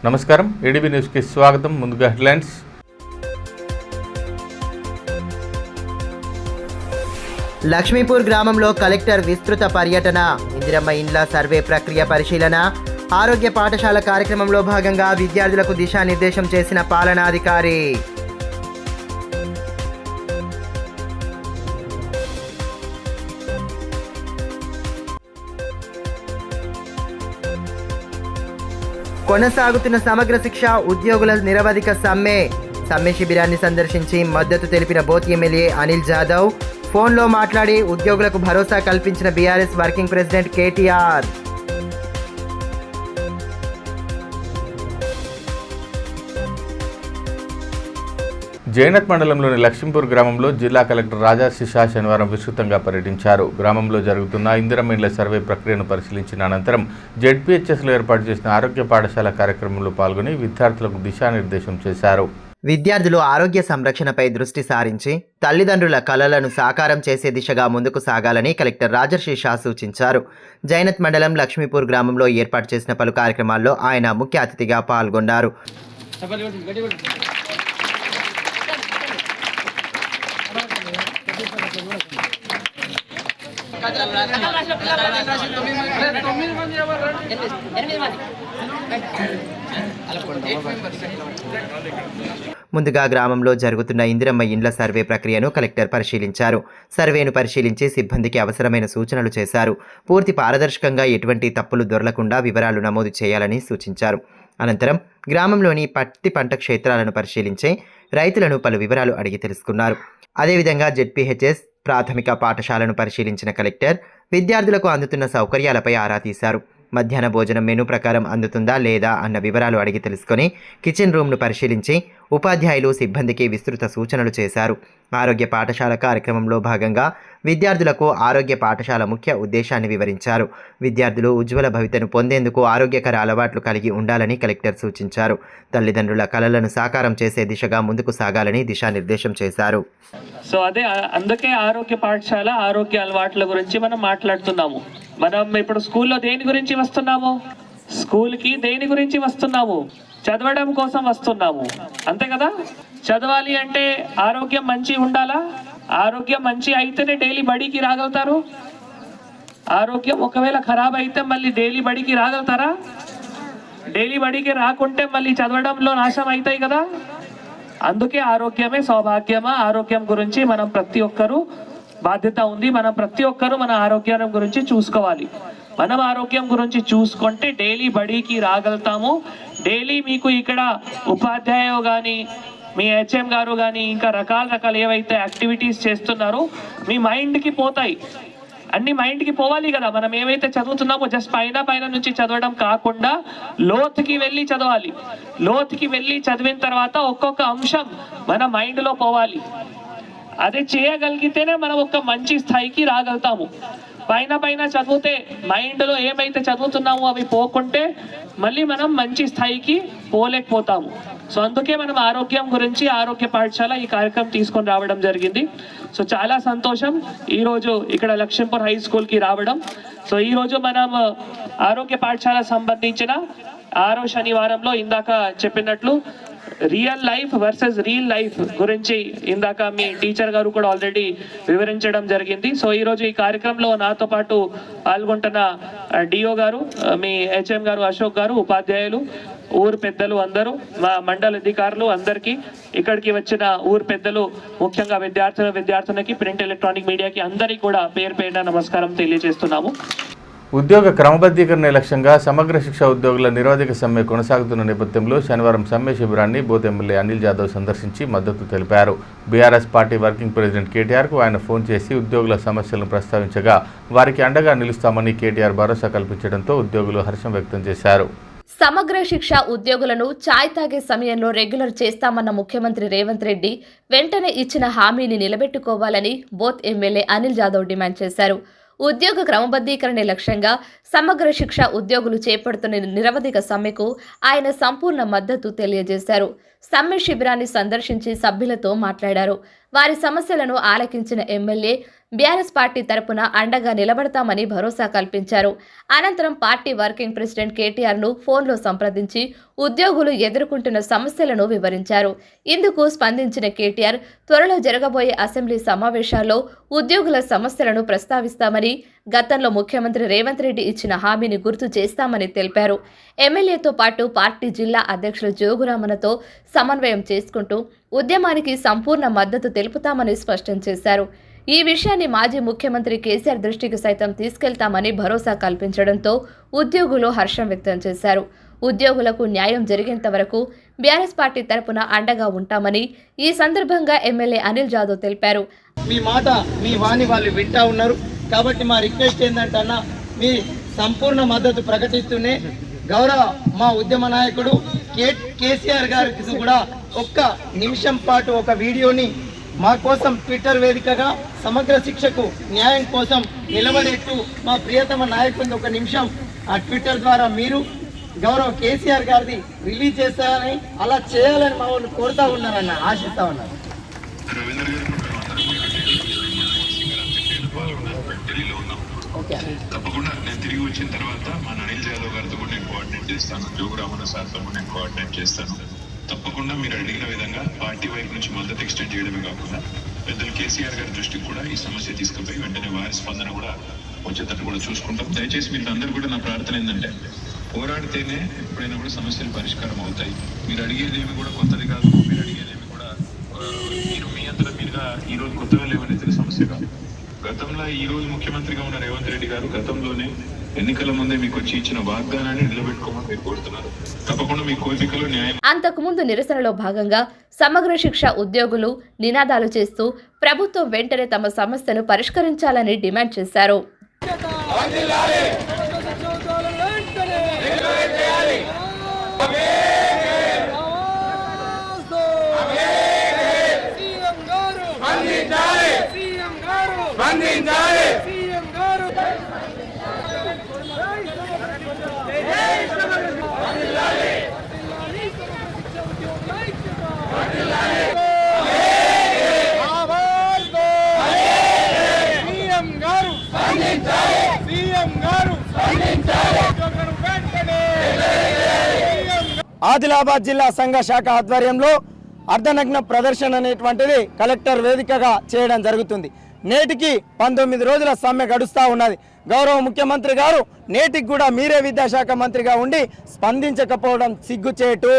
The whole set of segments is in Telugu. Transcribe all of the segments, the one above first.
నమస్కారం, ఏడీబీ న్యూస్కి స్వాగతం. ముందుగా హెడ్లైన్స్. లక్ష్మీపూర్ గ్రామంలో కలెక్టర్ విస్తృత పర్యటన, ఇందిరమ్మ ఇండ్ల సర్వే ప్రక్రియ పరిశీలన, ఆరోగ్య పాఠశాల కార్యక్రమంలో భాగంగా విద్యార్థులకు దిశానిర్దేశం చేసిన పాలనాధికారి. కొనసాగుతున్న సమగ్ర శిక్ష ఉద్యోగుల నిరవధిక సమ్మె శిబిరాన్ని సందర్శించి మద్దతు తెలిపిన బోత్ ఎమ్మెల్యే అనిల్ జాదవ్. ఫోన్లో మాట్లాడి ఉద్యోగులకు భరోసా కల్పించిన BRS working president KTR. Jainath మండలంలోని లక్ష్మీపూర్ గ్రామంలో జిల్లా కలెక్టర్ రాజర్షి షా శనివారం విస్తృతంగా పర్యటించారు. గ్రామంలో జరుగుతున్న ఇందిరమ్మ ఇండ్ల సర్వే ప్రక్రియను పరిశీలించిన అనంతరం జెడ్పీహెచ్ఎస్లో ఏర్పాటు చేసిన ఆరోగ్య పాఠశాల కార్యక్రమంలో పాల్గొని విద్యార్థులకు దిశానిర్దేశం చేశారు. విద్యార్థులు ఆరోగ్య సంరక్షణపై దృష్టి సారించి తల్లిదండ్రుల కలలను సాకారం చేసే దిశగా ముందుకు సాగాలని కలెక్టర్ రాజర్షి షా సూచించారు. జైనత్ మండలం లక్ష్మీపూర్ గ్రామంలో ఏర్పాటు చేసిన పలు కార్యక్రమాల్లో ఆయన ముఖ్య అతిథిగా పాల్గొన్నారు. ముందుగా గ్రామంలో జరుగుతున్న ఇందిరమ్మ ఇండ్ల సర్వే ప్రక్రియను కలెక్టర్ పరిశీలించారు. సర్వేను పరిశీలించి సిబ్బందికి అవసరమైన సూచనలు చేశారు. పూర్తి పారదర్శకంగా ఎటువంటి తప్పులు దొరలకుండా వివరాలు నమోదు చేయాలని సూచించారు. అనంతరం గ్రామంలోని పత్తి పంట క్షేత్రాలను పరిశీలించి రైతులను పలు వివరాలు అడిగి తెలుసుకున్నారు. అదేవిధంగా జెడ్పీహెచ్ఎస్ ప్రాథమిక పాఠశాలను పరిశీలించిన కలెక్టర్ విద్యార్థులకు అందుతున్న సౌకర్యాలపై ఆరా తీశారు. మధ్యాహ్న భోజనం మెనూ ప్రకారం అందుతుందా లేదా అన్న వివరాలు అడిగి తెలుసుకొని కిచెన్ రూమ్ను పరిశీలించి ఉపాధ్యాయులు సిబ్బందికి విస్తృత సూచనలు చేశారు. ఆరోగ్య పాఠశాల కార్యక్రమంలో భాగంగా విద్యార్థులకు ఆరోగ్య పాఠశాల ముఖ్య ఉద్దేశాన్ని వివరించారు. విద్యార్థులు ఉజ్వల భవితను పొందేందుకు ఆరోగ్యకర అలవాట్లు కలిగి ఉండాలని కలెక్టర్ సూచించారు. తల్లిదండ్రుల కలలను సాకారం చేసే దిశగా ముందుకు సాగాలని దిశానిర్దేశం చేశారు. సో అందుకే ఆరోగ్య పాఠశాల ఆరోగ్య అలవాట్ల గురించి మనం మాట్లాడుతున్నాము. మనం ఇప్పుడు స్కూల్లో దేని గురించి వస్తున్నాము? స్కూల్కి దేని గురించి వస్తున్నాము? చదవడం కోసం వస్తున్నాము, అంతే కదా? చదవాలి అంటే ఆరోగ్యం మంచి ఉండాలా? ఆరోగ్యం మంచి అయితేనే డైలీ బడికి రాగలుగుతారు. ఆరోగ్యం ఒకవేళ ఖరాబ్ అయితే మళ్ళీ డైలీ బడికి రాగలుగుతారా? డైలీ బడికి రాకుంటే మళ్ళీ చదవడంలో నాశనం అవుతాయి కదా. అందుకే ఆరోగ్యమే సౌభాగ్యమా. ఆరోగ్యం గురించి మనం ప్రతి ఒక్కరూ బాధ్యత ఉంది. మనం ప్రతి ఒక్కరూ మన ఆరోగ్యం గురించి చూసుకోవాలి. మనం ఆరోగ్యం గురించి చూసుకుంటే డైలీ బడికి రాగలుగుతాము. డైలీ మీకు ఇక్కడ ఉపాధ్యాయులు కానీ మీ హెచ్ఎం గారు కానీ ఇంకా రకాల ఏవైతే యాక్టివిటీస్ చేస్తున్నారో మీ మైండ్కి పోతాయి. అన్ని మైండ్కి పోవాలి కదా. మనం ఏవైతే చదువుతున్నామో జస్ట్ పైన నుంచి చదవడం కాకుండా లోతుకి వెళ్ళి చదవాలి. లోతుకి వెళ్ళి చదివిన తర్వాత ఒక్కొక్క అంశం మన మైండ్లో పోవాలి. అదే చేయగలిగితేనే మనం ఒక మంచి స్థాయికి రాగలుగుతాము. పైన చదివితే మైండ్లో ఏమైతే చదువుతున్నామో అవి పోకుంటే మళ్ళీ మనం మంచి స్థాయికి పోలేకపోతాము. సో అందుకే మనం ఆరోగ్యం గురించి ఆరోగ్య పాఠశాల ఈ కార్యక్రమం తీసుకొని రావడం జరిగింది. సో చాలా సంతోషం ఈరోజు ఇక్కడ లక్ష్మీపూర్ హై స్కూల్కి రావడం. సో ఈరోజు మనం ఆరోగ్య పాఠశాల సంబంధించిన 6వ శనివారంలో ఇందాక చెప్పినట్లు real life versus real life గురించి ఇందాక మీ టీచర్ గారు కూడా ఆల్రెడీ వివరించడం జరిగింది. సో ఈరోజు ఈ కార్యక్రమంలో నాతో పాటు పాల్గొంటున్న డిఓ గారు, మీ హెచ్ఎం గారు అశోక్ గారు, ఉపాధ్యాయులు, ఊరు పెద్దలు అందరూ, మా మండల అధికారులు అందరికీ, ఇక్కడికి వచ్చిన ఊరు పెద్దలు, ముఖ్యంగా విద్యార్థులకి ప్రింట్ ఎలక్ట్రానిక్ మీడియాకి అందరికీ కూడా పేరున నమస్కారం తెలియజేస్తున్నాము. ఉద్యోగ క్రమబద్ధీకరణ లక్ష్యంగా సమగ్ర శిక్ష ఉద్యోగుల నిరవధిక సమ్మె కొనసాగుతున్న నేపథ్యంలో శనివారం సమ్మె శిబిరాన్ని బోత్ ఎమ్మెల్యే అనిల్ జాదవ్ సందర్శించి మద్దతు తెలిపారు. బీఆర్ఎస్ పార్టీ వర్కింగ్ ప్రెసిడెంట్ కేటీఆర్కు ఆయన ఫోన్ చేసి ఉద్యోగుల సమస్యలను ప్రస్తావించగా వారికి అండగా నిలుస్తామని కేటీఆర్ భరోసా కల్పించడంతో ఉద్యోగులు హర్షం వ్యక్తం చేశారు. సమగ్ర శిక్ష ఉద్యోగులను ఛాయ్ తాగే సమయంలో రెగ్యులర్ చేస్తామన్న ముఖ్యమంత్రి రేవంత్ రెడ్డి వెంటనే ఇచ్చిన హామీని నిలబెట్టుకోవాలని బోత్ ఎమ్మెల్యే అనిల్ జాదవ్ డిమాండ్ చేశారు. ఉద్యోగ క్రమబద్ధీకరణ లక్ష్యంగా సమగ్ర శిక్ష ఉద్యోగులు చేపడుతున్న నిరవధిక సమ్మెకు ఆయన సంపూర్ణ మద్దతు తెలియజేశారు. సమ్మె శిబిరాన్ని సందర్శించి సభ్యులతో మాట్లాడారు. వారి సమస్యలను ఆలకించిన ఎమ్మెల్యే బీఆర్ఎస్ పార్టీ తరపున అండగా నిలబడతామని భరోసా కల్పించారు. అనంతరం పార్టీ వర్కింగ్ ప్రెసిడెంట్ కేటీఆర్ను ఫోన్లో సంప్రదించి ఉద్యోగులు ఎదుర్కొంటున్న సమస్యలను వివరించారు. ఇందుకు స్పందించిన కేటీఆర్ త్వరలో జరగబోయే అసెంబ్లీ సమావేశాల్లో ఉద్యోగుల సమస్యలను ప్రస్తావిస్తామని, గతంలో ముఖ్యమంత్రి రేవంత్ రెడ్డి ఇచ్చిన హామీని గుర్తు చేస్తామని తెలిపారు. ఎమ్మెల్యేతో పాటు పార్టీ జిల్లా అధ్యక్షులు జోగురామన్తో సమన్వయం చేసుకుంటూ ఉద్యమానికి సంపూర్ణ మద్దతు తెలుపుతామని స్పష్టం చేశారు. ఈ విషయాన్ని మాజీ ముఖ్యమంత్రి కేసీఆర్ దృష్టికి సైతం తీసుకెళ్తామని భరోసా కల్పించడంతో ఉద్యోగులు హర్షం వ్యక్తం చేశారు. ఉద్యోగులకు న్యాయం జరిగేంత వరకు బీఆర్ఎస్ పార్టీ తరపున అండగా ఉంటామని ఈ సందర్భంగా ఎమ్మెల్యే అనిల్ జాదవ్ తెలిపారు. మీ మాట మీ వాణి వాళ్ళు వింటా ఉన్నారు కాబట్టి మా రిక్వెస్ట్ ఏంటంటే అన్న మీ సంపూర్ణ మద్దతు ప్రకటిస్తూనే గౌరవ మా ఉద్యమ నాయకుడు కేసీఆర్ గారికి కూడా ఒక్క నిమిషం పాటు ఒక వీడియోని మా కోసం ట్విట్టర్ వేదికగా సమగ్ర శిక్షకు న్యాయం కోసం నిలబడేట్టు మా ప్రియతమ నాయకుడిని ఒక నిమిషం ఆ ట్విట్టర్ ద్వారా మీరు గౌరవ కేసీఆర్ గారిది రిలీజ్ చేస్తారని, అలా చేయాలని మా వాళ్ళు కోరుతా ఉన్నారన్న, ఆశిస్తా ఉన్నారు. తప్పకుండా నేను తిరిగి వచ్చిన తర్వాత మా అనిల్ జాదవ్ గారితో కూడా నేను కోఆర్డినేట్ చేస్తాను, జోగురామన్న సార్తో కూడా నేను కోఆర్డినేట్ చేస్తాను. తప్పకుండా మీరు అడిగిన విధంగా పార్టీ వైపు నుంచి మద్దతు ఎక్స్టెండ్ చేయడమే కాకుండా పెద్దలు కేసీఆర్ గారి దృష్టికి కూడా ఈ సమస్య తీసుకుపోయి వెంటనే వారి స్పందన కూడా వచ్చేటట్టు కూడా చూసుకుంటాం. దయచేసి మీరు అందరూ కూడా నా ప్రార్థన ఏంటంటే పోరాడితేనే ఎప్పుడైనా కూడా సమస్యలు పరిష్కారం అవుతాయి. మీరు అడిగేదేమి కూడా కొత్తది కాదు, మీరు అడిగేదేమి కూడా మీరు మీ అంతటా మీరుగా ఈ రోజు కొత్తగా లేవనెత్తిన సమస్య కాదు. గతంలో ఈ రోజు ముఖ్యమంత్రిగా ఉన్న రేవంత్ రెడ్డి గారు గతంలోనే ఎన్నికల ముందే మీకు వచ్చి ఇచ్చిన వాగ్దానాన్ని నిలబెట్టుకోమని మీరు కోరుతున్నారు. తప్పకుండా మీ కోరికలు న్యాయం. అంతకుముందు నిరసనలో భాగంగా సమగ్ర శిక్ష ఉద్యోగులు నినాదాలు చేస్తూ ప్రభుత్వం వెంటనే తమ సమస్యను పరిష్కరించాలని డిమాండ్ చేశారు. ఆదిలాబాద్ జిల్లా సంఘ శాఖ ఆధ్వర్యంలో అర్ధనగ్న ప్రదర్శన అనేటువంటిది కలెక్టర్ వేదికగా చేయడం జరుగుతుంది. నేటికి 19 రోజుల సమ్మె గడుస్తూ ఉన్నది. గౌరవ ముఖ్యమంత్రి గారు నేటికి కూడా మీరే విద్యాశాఖ మంత్రిగా ఉండి స్పందించకపోవడం సిగ్గుచేటు.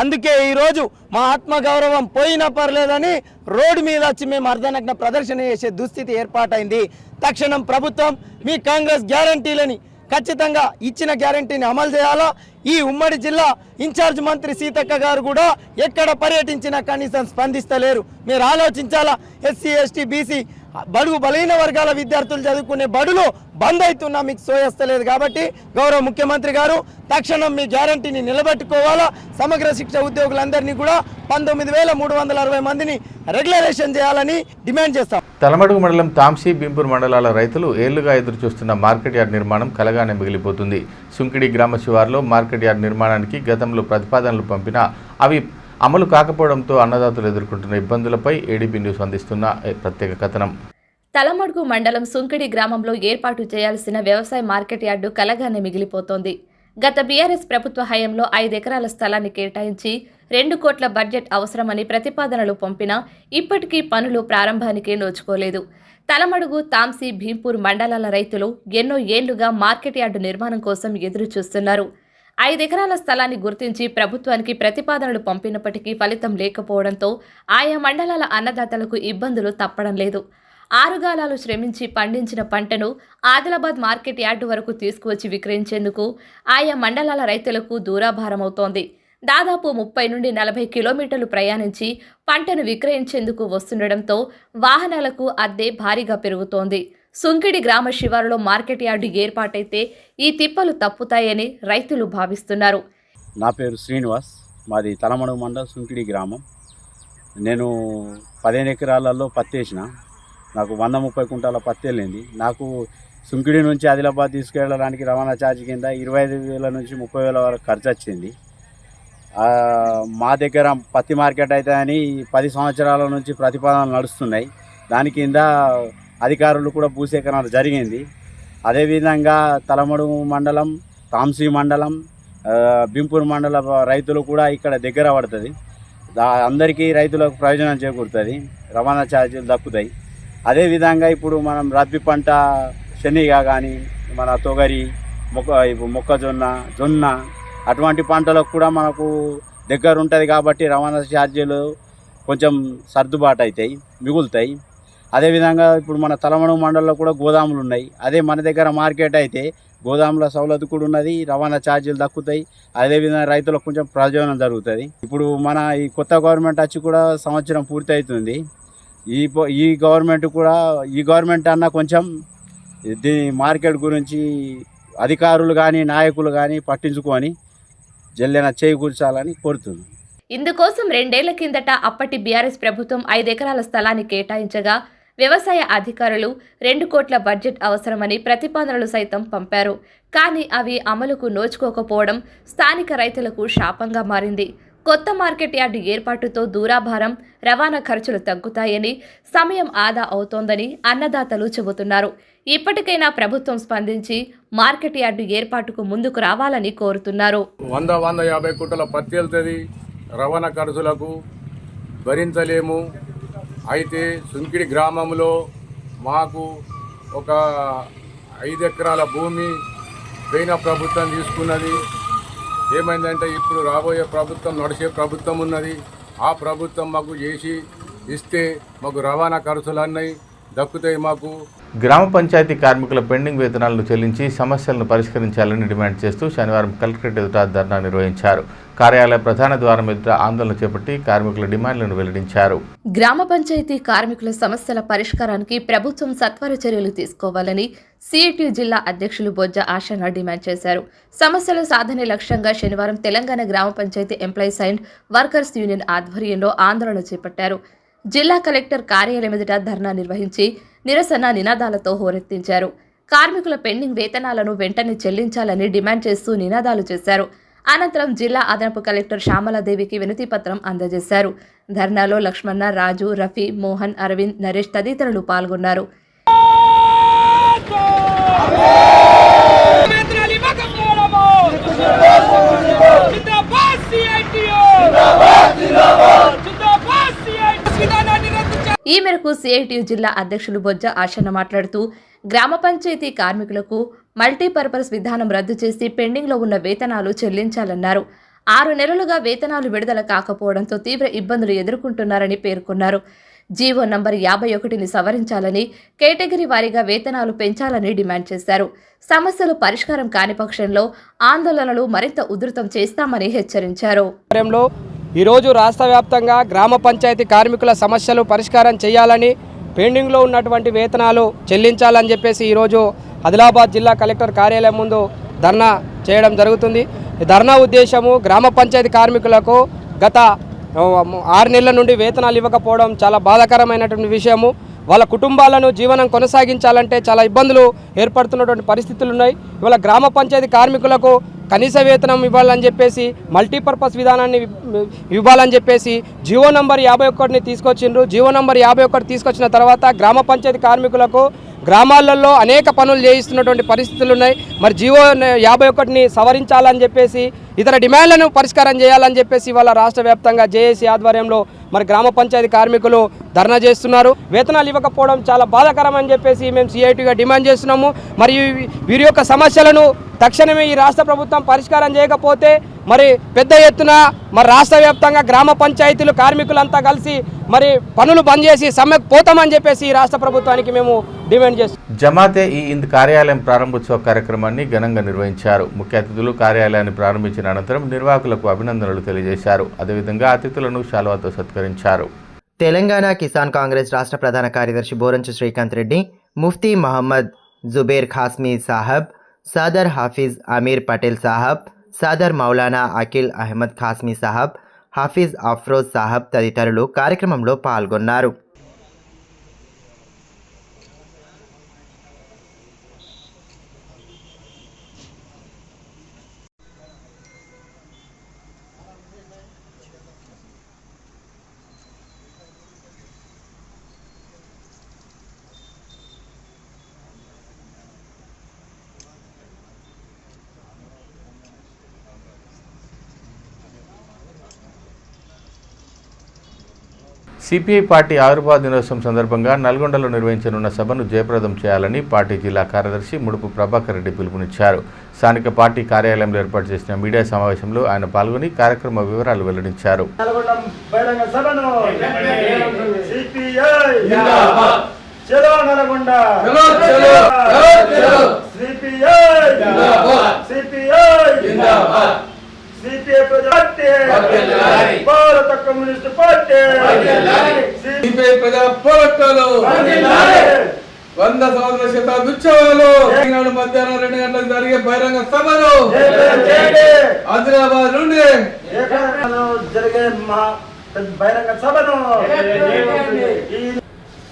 అందుకే ఈరోజు మా ఆత్మగౌరవం పోయినా పర్లేదని రోడ్డు మీద వచ్చి మేము అర్ధనగ్న ప్రదర్శన చేసే దుస్థితి ఏర్పాటైంది. తక్షణం ప్రభుత్వం మీ కాంగ్రెస్ గ్యారంటీలని ఖచ్చితంగా ఇచ్చిన గ్యారంటీని అమలు చేయాలా. ఈ ఉమ్మడి జిల్లా ఇన్ఛార్జ్ మంత్రి సీతక్క గారు కూడా ఎక్కడ పర్యటించినా కనీసం స్పందిస్తలేరు. మీరు ఆలోచించాలా. ఎస్సీ ఎస్టీ బీసీ బడుగు బలహీన వర్గాల విద్యార్థులు చదువుకునే బడులు బంద్ అవుతున్నా మీకు సోయస్తలేదు. కాబట్టి గౌరవ ముఖ్యమంత్రి గారు తక్షణం మీ గ్యారంటీని నిలబెట్టుకోవాలా. సమగ్ర శిక్ష ఉద్యోగులందరినీ కూడా 19,360 మందిని రెగ్యులరేషన్ చేయాలని డిమాండ్ చేస్తాం. తలమడుగు మండలం తాంసీ బింపూర్ మండలాల రైతులు ఏళ్లుగా ఎదురుచూస్తున్న మార్కెట్ యార్డ్ నిర్మాణం కలగానే మిగిలిపోతుంది. సుంకిడి గ్రామ శివార్లో మార్కెట్ యార్డ్ నిర్మాణానికి గతంలో ప్రతిపాదనలు పంపినా అవి అమలు కాకపోవడంతో అన్నదాతలు ఎదుర్కొంటున్న ఇబ్బందులపై ఏడీపీ న్యూస్ అందిస్తున్న ప్రత్యేక కథనం. తలమడుగు మండలం సుంకిడి గ్రామంలో ఏర్పాటు చేయాల్సిన వ్యవసాయ మార్కెట్ యార్డు కలగానే మిగిలిపోతోంది. గత బీఆర్ఎస్ ప్రభుత్వ హయాంలో 5 ఎకరాల స్థలాన్ని కేటాయించి 2 కోట్ల బడ్జెట్ అవసరమని ప్రతిపాదనలు పంపినా ఇప్పటికీ పనులు ప్రారంభానికే నోచుకోలేదు. తలమడుగు, తాంసీ, భీంపూర్ మండలాల రైతులు ఎన్నో ఏళ్లుగా మార్కెట్ యార్డు నిర్మాణం కోసం ఎదురు చూస్తున్నారు. 5 ఎకరాల స్థలాన్ని గుర్తించి ప్రభుత్వానికి ప్రతిపాదనలు పంపినప్పటికీ ఫలితం లేకపోవడంతో ఆయా మండలాల అన్నదాతలకు ఇబ్బందులు తప్పడం లేదు. 6 గాలాలు శ్రమించి పండించిన పంటను ఆదిలాబాద్ మార్కెట్ యార్డు వరకు తీసుకువచ్చి విక్రయించేందుకు ఆయా మండలాల రైతులకు దూరాభారమవుతోంది. దాదాపు 30 నుండి 40 కిలోమీటర్లు ప్రయాణించి పంటను విక్రయించేందుకు వస్తుండటంతో వాహనాలకు అద్దె భారీగా పెరుగుతోంది. సుంకిడి గ్రామ శివారులో మార్కెట్ యార్డు ఏర్పాటైతే ఈ తిప్పలు తప్పుతాయని రైతులు భావిస్తున్నారు. నా పేరు శ్రీనివాస్, మాది తలమడుగు మండలం సుంకిడి గ్రామం. నేను 15 ఎకరాలలో పత్తి వేసిన. నాకు 130 కుంటాల పత్తి వెళ్ళింది. నాకు సుంకిడి నుంచి ఆదిలాబాద్ తీసుకెళ్ళడానికి రవాణా ఛార్జ్ కింద 25,000 నుంచి 30,000 వరకు ఖర్చు వచ్చింది. మా దగ్గర పత్తి మార్కెట్ అయితే అని 10 సంవత్సరాల నుంచి ప్రతిపాదనలు నడుస్తున్నాయి. దాని కింద అధికారులు కూడా భూసేకరణ జరిగింది. అదేవిధంగా తలమడుగు మండలం, తాంసీ మండలం, బింపూర్ మండల రైతులు కూడా ఇక్కడ దగ్గర పడుతుంది. అందరికీ రైతులకు ప్రయోజనం చేకూరుతుంది, రవాణా ఛార్జీలు దక్కుతాయి. అదేవిధంగా ఇప్పుడు మనం రబ్బీ పంట శనగ కానీ, మన తొగరి, మొక్కజొన్న, జొన్న అటువంటి పంటలకు కూడా మనకు దగ్గర ఉంటుంది కాబట్టి రవాణా ఛార్జీలు కొంచెం సర్దుబాటు అవుతాయి, మిగులుతాయి. అదేవిధంగా ఇప్పుడు మన తలమడుగు మండలంలో కూడా గోదాములు ఉన్నాయి. అదే మన దగ్గర మార్కెట్ అయితే గోదాముల సౌలత్ కూడా ఉన్నది, రవాణా ఛార్జీలు దక్కుతాయి. అదేవిధంగా రైతులకు కొంచెం ప్రయోజనం జరుగుతుంది. ఇప్పుడు మన ఈ కొత్త గవర్నమెంట్ వచ్చి కూడా సంవత్సరం పూర్తి అవుతుంది. ఈ గవర్నమెంట్ అన్న కొంచెం దీని మార్కెట్ గురించి అధికారులు కానీ నాయకులు కానీ పట్టించుకొని జల్లెన చేకూర్చాలని కోరుతున్నాను. ఇందుకోసం 2 ఏళ్ల కిందట అప్పటి బీఆర్ఎస్ ప్రభుత్వం 5 ఎకరాల స్థలాన్ని కేటాయించగా వ్యవసాయ అధికారులు 2 కోట్ల బడ్జెట్ అవసరమని ప్రతిపాదనలు సైతం పంపారు. కానీ అవి అమలుకు నోచుకోకపోవడం స్థానిక రైతులకు శాపంగా మారింది. కొత్త మార్కెట్ యార్డు ఏర్పాటుతో దూరాభారం, రవాణా ఖర్చులు తగ్గుతాయని, సమయం ఆదా అవుతోందని అన్నదాతలు చెబుతున్నారు. ఇప్పటికైనా ప్రభుత్వం స్పందించి మార్కెట్ యార్డు ఏర్పాటుకు ముందుకు రావాలని కోరుతున్నారు. 150 కుంటల పత్తి వెళ్తుంది, రవాణా ఖర్చులకు భరించలేము. అయితే సుంకిడి గ్రామంలో మాకు ఒక 5 ఎకరాల భూమి పైన ప్రభుత్వం తీసుకున్నది. ఏమైందంటే ఇప్పుడు రాబోయే ప్రభుత్వం, నడిచే ప్రభుత్వం ఉన్నది. ఆ ప్రభుత్వం మాకు చేసి ఇస్తే మాకు రవాణా ఖర్చులన్నీ దక్కుతాయి. మాకు గ్రామ పంచాయతీ కార్మికుల పెండింగ్ వేతనాలను చెల్లించి సమస్యలను పరిష్కరించాలని డిమాండ్ చేస్తూ శనివారం కలెక్టరేట్ ఎదుట ధర్నా నిర్వహించారు. కార్యాలయ ప్రధాన ద్వారం ఎదుట ఆందోళన చేపట్టి కార్మికుల డిమాండ్లను వెల్లడించారు. గ్రామ పంచాయతీ కార్మికుల సమస్యల పరిష్కారానికి ప్రభుత్వం సత్వర చర్యలు తీసుకోవాలని సిఐటియు జిల్లా అధ్యక్షులు బొజ్జ ఆశన్న డిమాండ్ చేశారు. సమస్యల సాధనే లక్ష్యంగా శనివారం తెలంగాణ గ్రామ panchayat employees and workers union ఆధ్వర్యంలో ఆందోళన చేపట్టారు. జిల్లా కలెక్టర్ కార్యాలయం ఎదుట ధర్నా నిర్వహించి నిరసన నినాదాలతో హోరెత్తించారు. కార్మికుల పెండింగ్ వేతనాలను వెంటనే చెల్లించాలని డిమాండ్ చేస్తూ నినాదాలు చేశారు. అనంతరం జిల్లా అదనపు కలెక్టర్ శ్యామలాదేవికి వినతిపత్రం అందజేశారు. ధర్నాలో లక్ష్మణ, రాజు, రఫీ, మోహన్, అరవింద్, నరేష్ తదితరులు పాల్గొన్నారు. ఈ మేరకు సిఐటియు జిల్లా అధ్యక్షులు బొజ్జ ఆశన్న మాట్లాడుతూ గ్రామ పంచాయతీ కార్మికులకు మల్టీపర్పస్ విధానం రద్దు చేసి పెండింగ్లో ఉన్న వేతనాలు చెల్లించాలన్నారు. 6 నెలలుగా వేతనాలు విడుదల కాకపోవడంతో తీవ్ర ఇబ్బందులు ఎదుర్కొంటున్నారని పేర్కొన్నారు. జీవో నంబర్ 51ని సవరించాలని, కేటగిరీ వారీగా వేతనాలు పెంచాలని డిమాండ్ చేశారు. సమస్యలు పరిష్కారం కాని పక్షంలో ఆందోళనలు మరింత ఉధృతం చేస్తామని హెచ్చరించారు. ఈరోజు రాష్ట్ర వ్యాప్తంగా గ్రామ పంచాయతీ కార్మికుల సమస్యలు పరిష్కారం చేయాలని, పెండింగ్లో ఉన్నటువంటి వేతనాలు చెల్లించాలని చెప్పేసి ఈరోజు ఆదిలాబాద్ జిల్లా కలెక్టర్ కార్యాలయం ముందు ధర్నా చేయడం జరుగుతుంది. ఈ ధర్నా ఉద్దేశము గ్రామ పంచాయతీ కార్మికులకు గత 6 నెలల నుండి వేతనాలు ఇవ్వకపోవడం చాలా బాధాకరమైనటువంటి విషయము. వాళ్ళ కుటుంబాలను జీవనం కొనసాగించాలంటే చాలా ఇబ్బందులు ఏర్పడుతున్నటువంటి పరిస్థితులు ఉన్నాయి. ఇవాళ గ్రామ పంచాయతీ కార్మికులకు కనీస వేతనం ఇవ్వాలని చెప్పేసి, మల్టీపర్పస్ విధానాన్ని ఇవ్వాలని చెప్పేసి జీవో నంబర్ 51ని తీసుకొచ్చిండ్రు. జీవో నంబర్ 51 తీసుకొచ్చిన తర్వాత గ్రామ పంచాయతీ కార్మికులకు గ్రామాలలో అనేక పనులు చేయిస్తున్నటువంటి పరిస్థితులు ఉన్నాయి. మరి జీవో 51ని సవరించాలని చెప్పేసి, ఇతర డిమాండ్లను పరిష్కారం చేయాలని చెప్పేసి వాళ్ళ రాష్ట్ర వ్యాప్తంగా జేఏసీ ఆధ్వర్యంలో మరి గ్రామ పంచాయతీ కార్మికులు ధర్నా చేస్తున్నారు. వేతనాలు ఇవ్వకపోవడం చాలా బాధాకరమని చెప్పేసి మేము సిఐటిగా డిమాండ్ చేస్తున్నాము. మరియు వీరి యొక్క సమస్యలను తక్షణమే ఈ రాష్ట్ర ప్రభుత్వం పరిష్కారం చేయకపోతే మరి పెద్ద ఎత్తున మరి రాష్ట్ర వ్యాప్తంగా గ్రామ పంచాయతీలు కార్మికులంతా కలిసి మరి పనులు బంద్ చేసి సమ్మెకు పోతామని చెప్పేసి ఈ రాష్ట్ర ప్రభుత్వానికి మేము డిమాండ్ చేస్తున్నాం. జమాతే ఈ ఇంద్ కార్యాలయం ప్రారంభోత్సవ కార్యక్రమాన్ని ఘనంగా నిర్వహించారు. ముఖ్య అతిథులు కార్యాలయాన్ని ప్రారంభించిన అనంతరం నిర్వాహకులకు అభినందనలు తెలియజేశారు. అదేవిధంగా అతిథులను శాలువాతో సత్కరించారు. తెలంగాణ కిసాన్ కాంగ్రెస్ రాష్ట్ర ప్రధాన కార్యదర్శి బోరంచు శ్రీకాంత్ రెడ్డి, ముఫ్తీ మహమ్మద్ జుబేర్ ఖాస్మీ సాహబ్, సదర్ హాఫీజ్ అమీర్ పటేల్ సాహబ్, సదర్ మౌలానా అఖిల్ అహ్మద్ ఖాస్మీ సాహబ్, హాఫీజ్ అఫ్రోజ్ సాహబ్ తదితరులు కార్యక్రమంలో పాల్గొన్నారు. సిపిఐ పార్టీ ఆవిర్భావ దినోత్సవం సందర్భంగా నల్గొండలో నిర్వహించనున్న సభను జయప్రదం చేయాలని పార్టీ జిల్లా కార్యదర్శి ముడుపు ప్రభాకర్ రెడ్డి పిలుపునిచ్చారు. స్థానిక పార్టీ కార్యాలయంలో ఏర్పాటు చేసిన మీడియా సమావేశంలో ఆయన పాల్గొని కార్యక్రమ వివరాలు వెల్లడించారు. భారత కమ్యూనిస్ట్ పార్టీ సిపిఐ ప్రజా పోరాటాలు 100 సంవత్సరాల శతాబ్దోత్సవాలు ఈనాడు మధ్యాహ్నం 2 గంటలకు జరిగే బహిరంగ సభలు ఆదిలాబాద్ నుండి జరిగే బహిరంగ సభను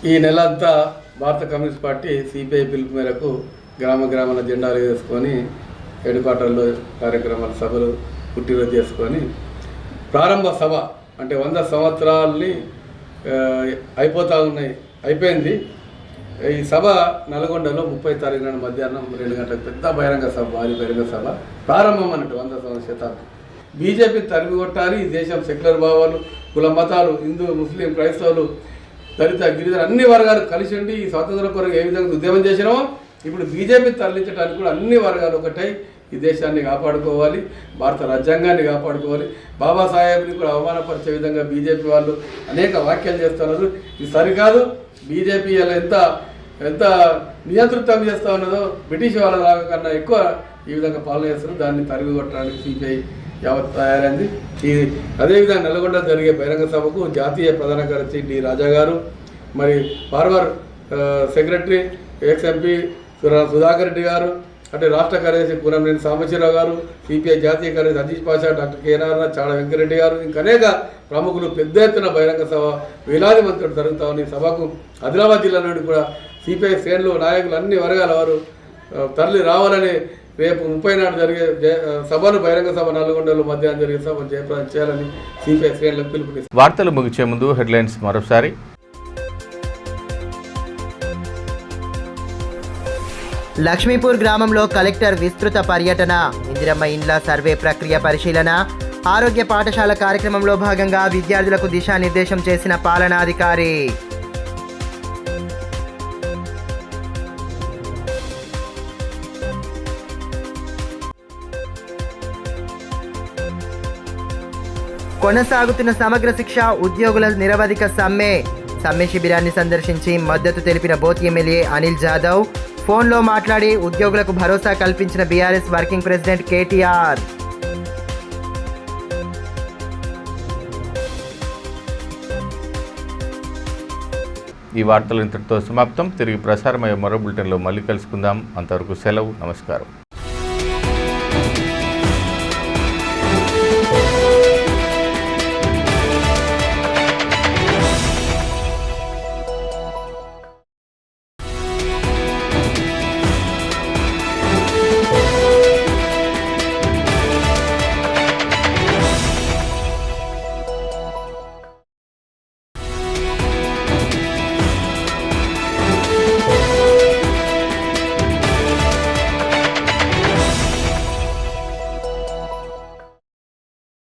ఈ నెలంతా భారత కమ్యూనిస్ట్ పార్టీ సిపిఐ పిలుపు మేరకు గ్రామాల జెండాలు వేసుకొని హెడ్ క్వార్టర్లో కార్యక్రమాల సభలు పుట్టినరోజు చేసుకొని ప్రారంభ సభ అంటే 100 సంవత్సరాలని అయిపోయింది. ఈ సభ నల్గొండలో 30 తారీఖు నాడు మధ్యాహ్నం 2 గంటలకు పెద్ద బహిరంగ సభ, భారీ బహిరంగ సభ ప్రారంభం అన్నట్టు 100 సంవత్సరాల శతాబ్దం. బీజేపీ తరిమి కొట్టాలి. ఈ దేశం సెక్యులర్ భావాలు, కుల మతాలు, హిందూ, ముస్లిం, క్రైస్తవులు, దళిత, గిరిజన అన్ని వర్గాలు కలిసి ఉండి ఈ స్వాతంత్ర కొరకు ఏ విధంగా ఉద్యమం చేసినామో ఇప్పుడు బీజేపీ తరలించడానికి కూడా అన్ని వర్గాలు ఒకటై ఈ దేశాన్ని కాపాడుకోవాలి, భారత రాజ్యాంగాన్ని కాపాడుకోవాలి. బాబాసాహెబ్ని కూడా అవమానపరిచే విధంగా బీజేపీ వాళ్ళు అనేక వ్యాఖ్యలు చేస్తున్నారు. ఇది సరికాదు. బీజేపీ ఇలా ఎంత నియంతృత్వం చేస్తూ ఉన్నదో బ్రిటిష్ వాళ్ళ కన్నా ఎక్కువ ఈ విధంగా పాలన చేస్తున్నారు. దాన్ని తరిమి కొట్టడానికి సిపిఐ యావత్ తయారైంది. అదేవిధంగా నల్గొండ జరిగే బహిరంగ సభకు జాతీయ ప్రధాన కార్యదర్శి డి రాజా గారు, మరి forward secretary ex-MP Sudhakar Reddy గారు, అంటే రాష్ట్ర కార్యదర్శి కూరంనేని సాంబశివరావు గారు, సిపిఐ జాతీయ కార్యదర్శి అజీజ్ పాషా, డాక్టర్ కె నారాయణ, చాడ వెంకరెడ్డి గారు, ఇంకా అనేక ప్రముఖులు పెద్ద ఎత్తున బహిరంగ సభ వేలాది మందితో జరుగుతూ ఉంది. సభకు ఆదిలాబాద్ జిల్లా నుండి కూడా సిపిఐ శ్రేణులు, నాయకులు, అన్ని వర్గాల వారు తరలి రావాలని రేపు 30 నాడు జరిగే సభను బహిరంగ సభ నల్గొండలో మధ్యాహ్నం జరిగే సభను జయప్రదం చేయాలని సిపిఐ శ్రేణులకు పిలుపునిస్తారు. వార్తలు ముగిసే ముందు హెడ్లైన్స్ మరోసారి. లక్ష్మీపూర్ గ్రామంలో కలెక్టర్ విస్తృత పర్యటన, ఇందిరమ్మ ఇండ్ల సర్వే ప్రక్రియ పరిశీలన, ఆరోగ్య పాఠశాల కార్యక్రమంలో భాగంగా విద్యార్థులకు దిశానిర్దేశం చేసిన పాలనాధికారి. కొనసాగుతున్న సమగ్ర శిక్ష ఉద్యోగుల నిరవధిక సమ్మె శిబిరాన్ని సందర్శించి మద్దతు తెలిపిన బోత్ ఎమ్మెల్యే అనిల్ జాదవ్. ఫోన్లో మాట్లాడి ఉద్యోగులకు భరోసా కల్పించిన బీఆర్ఎస్ వర్కింగ్ ప్రెసిడెంట్ కేటీఆర్. ఈ వార్తలు ఇంతటితో సమాప్తం. తిరిగి ప్రసారమయ్యే మరో బులెటిన్లో మళ్ళీ కలుసుకుందాం. అంతవరకు సెలవు. నమస్కారం.